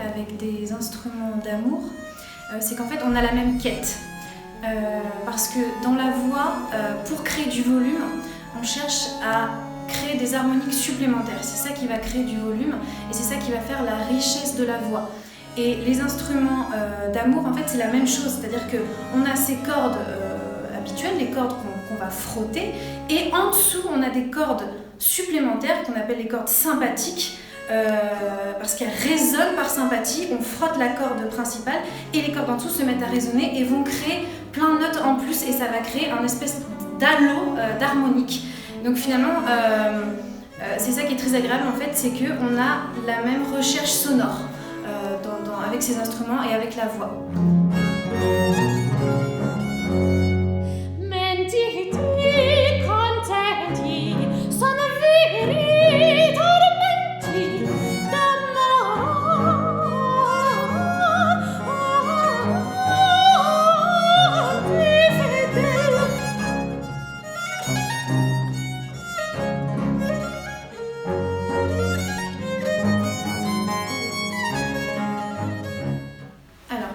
avec des instruments d'amour, c'est qu'en fait on a la même quête. Parce que dans la voix, pour créer du volume, on cherche à créer des harmoniques supplémentaires. C'est ça qui va créer du volume et c'est ça qui va faire la richesse de la voix. Et les instruments d'amour, en fait, c'est la même chose. C'est-à-dire qu'on a ces cordes habituelles, les cordes qu'on va frotter, et en dessous, on a des cordes supplémentaires qu'on appelle les cordes sympathiques, parce qu'elles résonnent par sympathie. On frotte la corde principale et les cordes en dessous se mettent à résonner et vont créer plein de notes en plus et ça va créer un espèce d'halo d'harmonique. Donc finalement, c'est ça qui est très agréable en fait, c'est qu'on a la même recherche sonore avec ces instruments et avec la voix.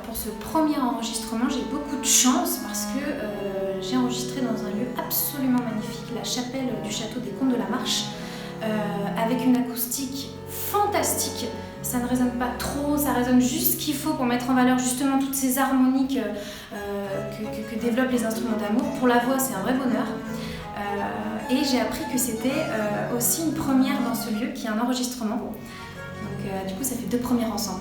Pour ce premier enregistrement, j'ai beaucoup de chance parce que j'ai enregistré dans un lieu absolument magnifique, la chapelle du château des Comtes de la Marche, avec une acoustique fantastique. Ça ne résonne pas trop, ça résonne juste ce qu'il faut pour mettre en valeur justement toutes ces harmoniques que développent les instruments d'amour. Pour la voix, c'est un vrai bonheur. Et j'ai appris que c'était aussi une première dans ce lieu qui est un enregistrement. Donc du coup, ça fait 2 premières ensemble.